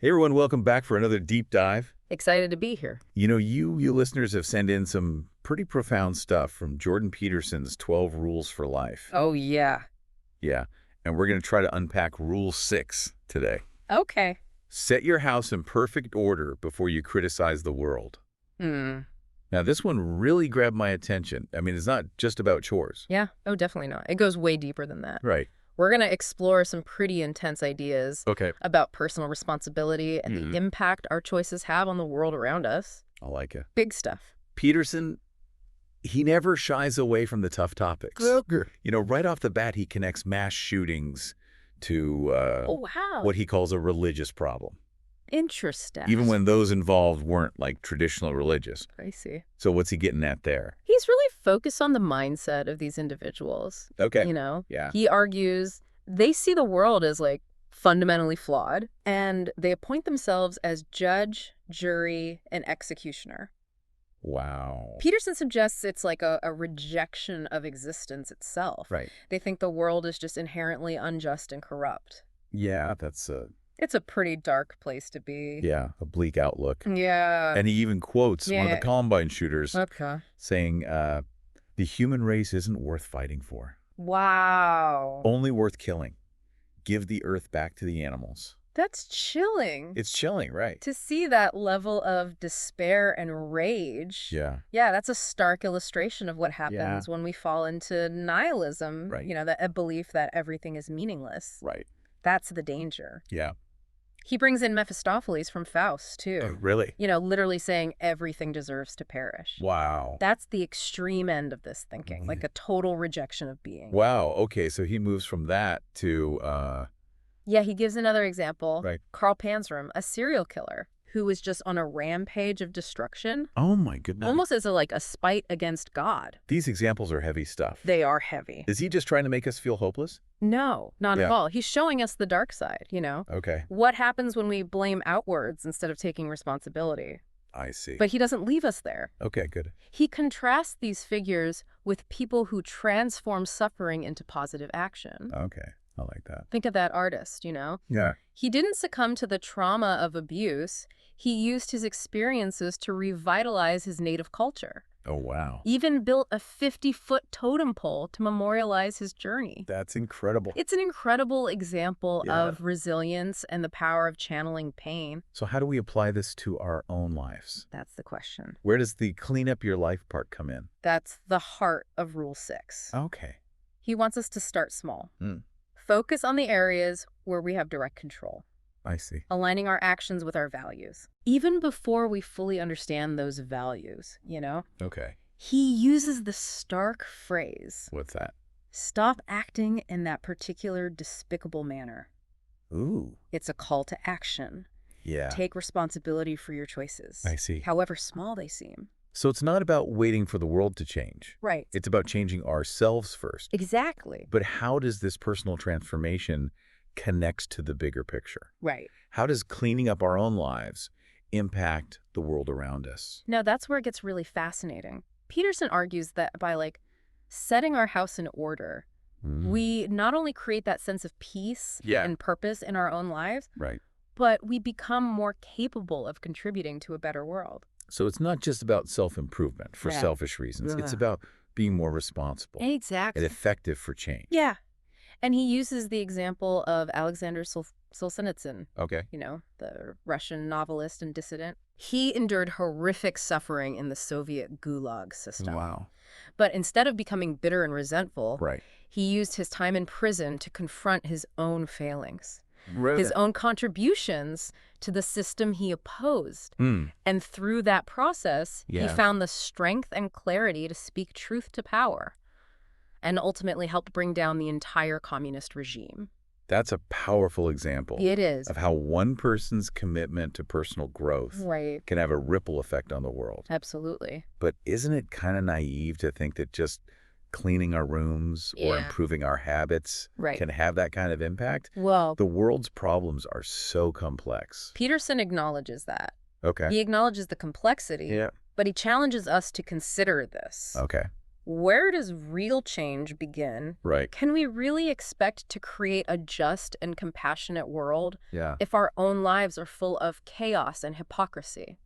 Hey everyone, welcome back for another deep dive. Excited to be here. You listeners have sent in some pretty profound stuff from Jordan Peterson's 12 Rules for Life. Oh, yeah. Yeah, and we're going to try to unpack Rule 6 today. Okay. Set your house in perfect order before you criticize the world. Hmm. Now, this one really grabbed my attention. I mean, it's not just about chores. Yeah. Oh, definitely not. It goes way deeper than that. Right. We're going to explore some pretty intense ideas Okay. about personal responsibility and the impact our choices have on the world around us. I like it. Big stuff. Peterson, he never shies away from the tough topics. Right off the bat, he connects mass shootings to Oh, wow. what he calls a religious problem, Interesting. even when those involved weren't like traditional religious. I see. So what's he getting at there? He's really focused on the mindset of these individuals. Okay. Yeah. He argues they see the world as like fundamentally flawed, and they appoint themselves as judge, jury, and executioner. Wow. Peterson suggests it's like a rejection of existence itself. Right. They think the world is just inherently unjust and corrupt. Yeah, that's It's a pretty dark place to be. a bleak outlook. Yeah. And he even quotes one of the Yeah. Columbine shooters Okay. saying, the human race isn't worth fighting for, Wow. only worth killing. Give the earth back to the animals. That's chilling. It's chilling, right? To see that level of despair and rage. Yeah. Yeah, that's a stark illustration of what happens Yeah. when we fall into nihilism, Right. a belief that everything is meaningless. Right. That's the danger. Yeah. He brings in Mephistopheles from Faust, too. Oh, really? Literally saying everything deserves to perish. Wow. That's the extreme end of this thinking, like a total rejection of being. Wow. Okay, so he moves from that to Yeah, he gives another example. Right. Carl Panzram, a serial killer who was just on a rampage of destruction, oh my goodness. almost as a spite against God. These examples are heavy stuff. They are heavy. Is he just trying to make us feel hopeless? No, not at Yeah. all. He's showing us the dark side, Okay, What happens when we blame outwards instead of taking responsibility? I see. But he doesn't leave us there. Okay, good. He contrasts these figures with people who transform suffering into positive action. Okay, I like that. Think of that artist, Yeah. He didn't succumb to the trauma of abuse. He used his experiences to revitalize his native culture. Oh, wow. Even built a 50-foot totem pole to memorialize his journey. That's incredible. It's an incredible example Yeah. of resilience and the power of channeling pain. So how do we apply this to our own lives? That's the question. Where does the clean up your life part come in? That's the heart of Rule 6. Okay. He wants us to start small. Hmm. Focus on the areas where we have direct control, I see. aligning our actions with our values. Even before we fully understand those values, Okay. he uses the stark phrase, What's that? stop acting in that particular despicable manner. Ooh. It's a call to action. Yeah. Take responsibility for your choices. I see. However small they seem. So it's not about waiting for the world to change. Right. It's about changing ourselves first. Exactly. But how does this personal transformation connect to the bigger picture? Right. How does cleaning up our own lives impact the world around us? Now, that's where it gets really fascinating. Peterson argues that by setting our house in order, we not only create that sense of peace Yeah. and purpose in our own lives, Right. but we become more capable of contributing to a better world. So it's not just about self-improvement for Yeah. selfish reasons. It's Yeah. about being more responsible Exactly. and effective for change. Yeah. And he uses the example of Alexander Solzhenitsyn, Okay. the Russian novelist and dissident. He endured horrific suffering in the Soviet Gulag system. Wow. But instead of becoming bitter and resentful, Right. he used his time in prison to confront his own failings, Really? his own contributions to the system he opposed. And through that process, he Yeah. found the strength and clarity to speak truth to power and ultimately helped bring down the entire communist regime. That's a powerful example It is. of how one person's commitment to personal growth Right. can have a ripple effect on the world. Absolutely. But isn't it kind of naive to think that just cleaning our rooms or Yeah. improving our habits Right. can have that kind of impact? Well, The world's problems are so complex. Peterson acknowledges that. Okay. He acknowledges the complexity, Yeah. but he challenges us to consider this. Okay. Where does real change begin? Right. Can we really expect to create a just and compassionate world Yeah. if our own lives are full of chaos and hypocrisy?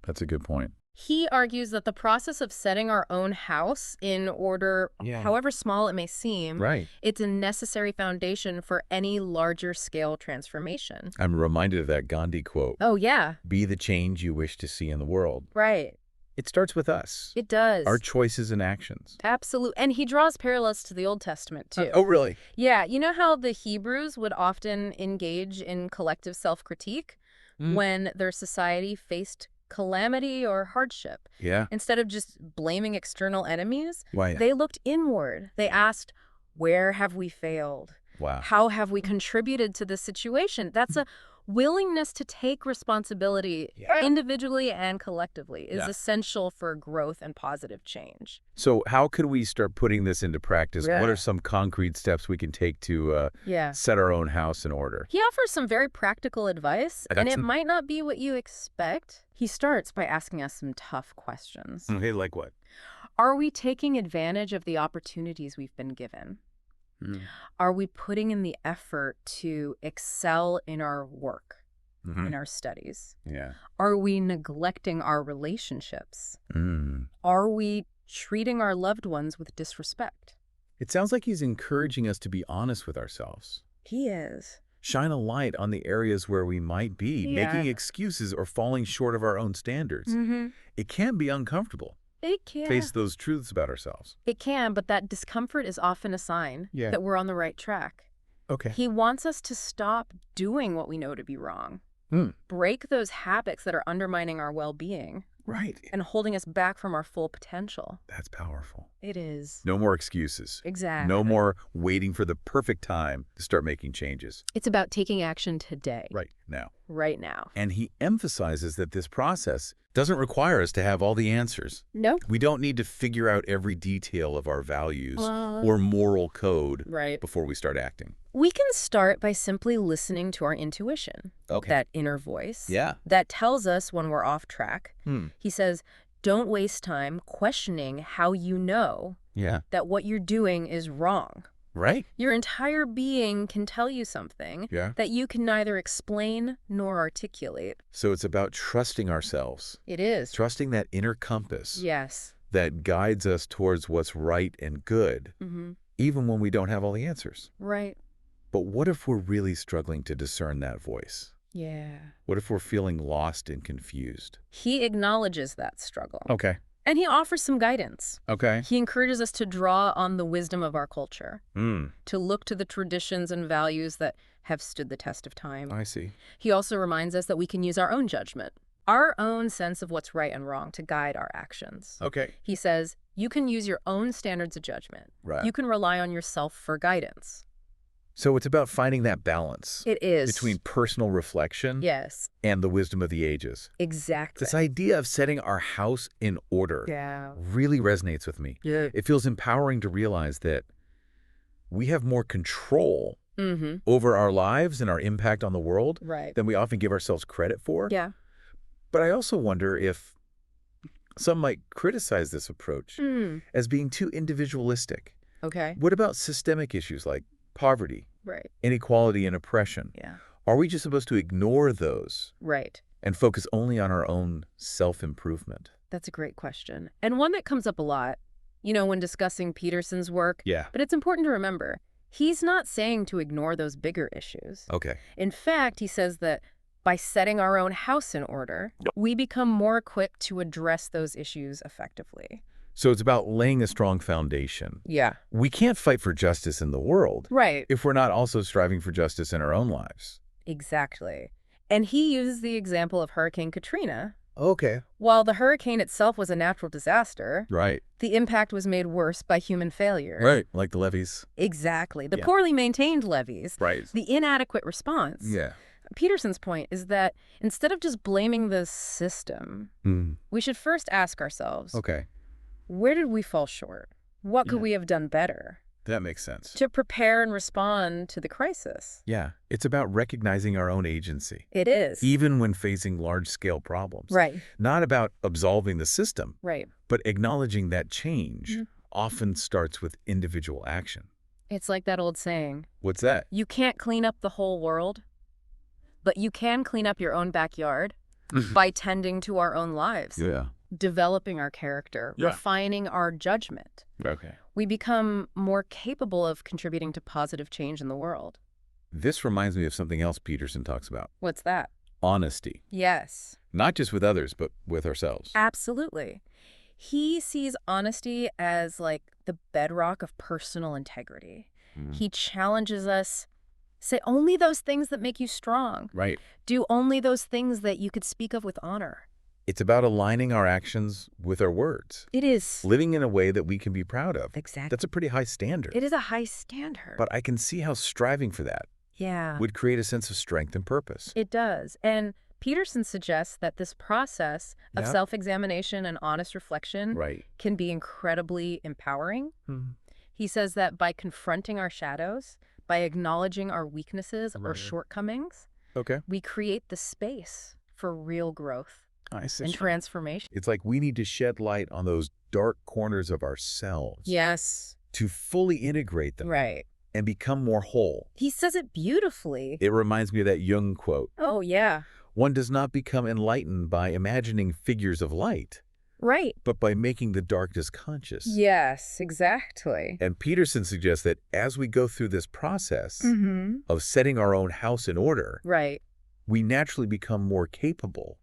That's a good point. He argues that the process of setting our own house in order, however small it may seem, Right. it's a necessary foundation for any larger scale transformation. I'm reminded of that Gandhi quote. Oh, yeah. Be the change you wish to see in the world. Right. It starts with us. It does. Our choices and actions. Absolutely. And he draws parallels to the Old Testament, too. Oh, really? Yeah. You know how the Hebrews would often engage in collective self-critique when their society faced calamity or hardship? Yeah. Instead of just blaming external enemies, Why? they looked inward. They asked, where have we failed? Wow. How have we contributed to this situation? That's a willingness to take responsibility individually and collectively is essential for growth and positive change. So how could we start putting this into practice? What are some concrete steps we can take to set our own house in order? He offers some very practical advice, and it might not be what you expect. He starts by asking us some tough questions. Okay, like what? Are we taking advantage of the opportunities we've been given? Are we putting in the effort to excel in our work, in our studies? Yeah. Are we neglecting our relationships? Are we treating our loved ones with disrespect? It sounds like he's encouraging us to be honest with ourselves. He is. Shine a light on the areas where we might be making excuses or falling short of our own standards. It can be uncomfortable. It can. Face those truths about ourselves. It can, but that discomfort is often a sign that we're on the right track. Okay. He wants us to stop doing what we know to be wrong. Break those habits that are undermining our well-being. Right. And holding us back from our full potential. That's powerful. It is. No more excuses. Exactly. No more waiting for the perfect time to start making changes. It's about taking action today. Right now. Right now. And he emphasizes that this process doesn't require us to have all the answers. No. We don't need to figure out every detail of our values or moral code before we start acting. We can start by simply listening to our intuition. Okay. That inner voice. Yeah. That tells us when we're off track. He says, don't waste time questioning how you know that what you're doing is wrong. Right. Your entire being can tell you something that you can neither explain nor articulate. So it's about trusting ourselves. It is. Trusting that inner compass. Yes. That guides us towards what's right and good, even when we don't have all the answers. Right. But what if we're really struggling to discern that voice? Yeah. What if we're feeling lost and confused? He acknowledges that struggle. Okay. And he offers some guidance. Okay. He encourages us to draw on the wisdom of our culture, to look to the traditions and values that have stood the test of time. I see. He also reminds us that we can use our own judgment, our own sense of what's right and wrong to guide our actions. Okay. He says, you can use your own standards of judgment. Right. You can rely on yourself for guidance. So it's about finding that balance. It is. Between personal reflection and the wisdom of the ages. Exactly. This idea of setting our house in order really resonates with me. Yeah. It feels empowering to realize that we have more control over our lives and our impact on the world than we often give ourselves credit for. Yeah. But I also wonder if some might criticize this approach as being too individualistic. Okay. What about systemic issues like poverty, inequality, and oppression? Yeah. Are we just supposed to ignore those and focus only on our own self-improvement? That's a great question. And one that comes up a lot, you know, when discussing Peterson's work. Yeah. But it's important to remember, he's not saying to ignore those bigger issues. Okay. In fact, he says that by setting our own house in order, we become more equipped to address those issues effectively. So it's about laying a strong foundation. Yeah. We can't fight for justice in the world if we're not also striving for justice in our own lives. Exactly. And he uses the example of Hurricane Katrina. Okay. While the hurricane itself was a natural disaster, the impact was made worse by human failure. Right, like the levees. Exactly. The poorly maintained levees. The inadequate response. Yeah. Peterson's point is that instead of just blaming the system, we should first ask ourselves, where did we fall short? What could we have done better? That makes sense. to prepare and respond to the crisis. Yeah, it's about recognizing our own agency. It is. Even when facing large-scale problems. Right. Not about absolving the system, Right. but acknowledging that change often starts with individual action. It's like that old saying. What's that? You can't clean up the whole world, but you can clean up your own backyard by tending to our own lives. Yeah. Developing our character, refining our judgment. Okay. We become more capable of contributing to positive change in the world. This reminds me of something else Peterson talks about. What's that? Honesty. Yes. Not just with others, but with ourselves. Absolutely. He sees honesty as like the bedrock of personal integrity. He challenges us. Say only those things that make you strong. Right. Do only those things that you could speak of with honor. It's about aligning our actions with our words. It is. Living in a way that we can be proud of. Exactly. That's a pretty high standard. It is a high standard. But I can see how striving for that would create a sense of strength and purpose. It does. And Peterson suggests that this process of self-examination and honest reflection can be incredibly empowering. He says that by confronting our shadows, by acknowledging our weaknesses or shortcomings, we create the space for real growth and transformation. It's like we need to shed light on those dark corners of ourselves. Yes. To fully integrate them. Right. And become more whole. He says it beautifully. It reminds me of that Jung quote. Oh, yeah. One does not become enlightened by imagining figures of light. Right. But by making the darkness conscious. Yes, exactly. And Peterson suggests that as we go through this process of setting our own house in order, we naturally become more capable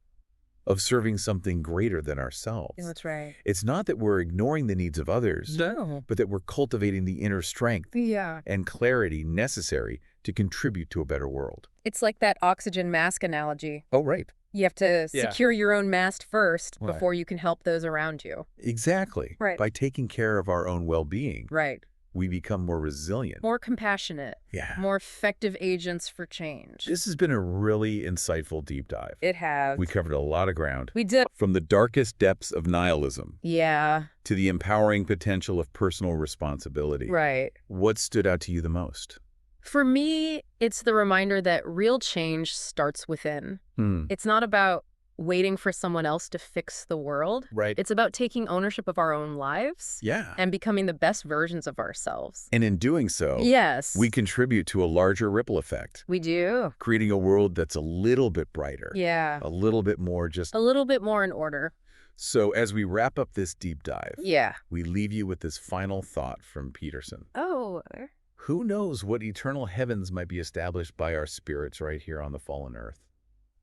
of serving something greater than ourselves. That's right. It's not that we're ignoring the needs of others, No. but that we're cultivating the inner strength and clarity necessary to contribute to a better world. It's like that oxygen mask analogy. Oh, right. You have to secure your own mast first before you can help those around you. Exactly. Right. By taking care of our own well-being, we become more resilient. More compassionate. Yeah. More effective agents for change. This has been a really insightful deep dive. It has. We covered a lot of ground. We did. From the darkest depths of nihilism. Yeah. To the empowering potential of personal responsibility. Right. What stood out to you the most? For me, it's the reminder that real change starts within. It's not about waiting for someone else to fix the world. Right. It's about taking ownership of our own lives. Yeah. And becoming the best versions of ourselves. And in doing so, we contribute to a larger ripple effect. We do. Creating a world that's a little bit brighter. Yeah. A little bit more a little bit more in order. So as we wrap up this deep dive, we leave you with this final thought from Peterson. Oh. Who knows what eternal heavens might be established by our spirits right here on the fallen earth?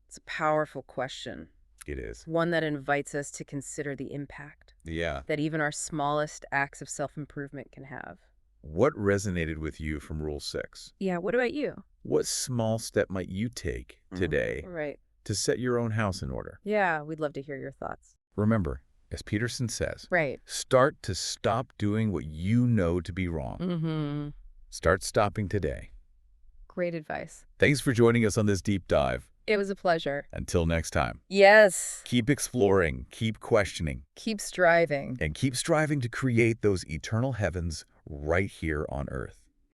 It's a powerful question. It is. One that invites us to consider the impact that even our smallest acts of self-improvement can have. What resonated with you from Rule 6? Yeah, what about you? What small step might you take today to set your own house in order? Yeah, we'd love to hear your thoughts. Remember, as Peterson says, start to stop doing what you know to be wrong. Start stopping today. Great advice. Thanks for joining us on this deep dive. It was a pleasure. Until next time. Yes. Keep exploring, keep questioning. Keep striving. And keep striving to create those eternal heavens right here on Earth.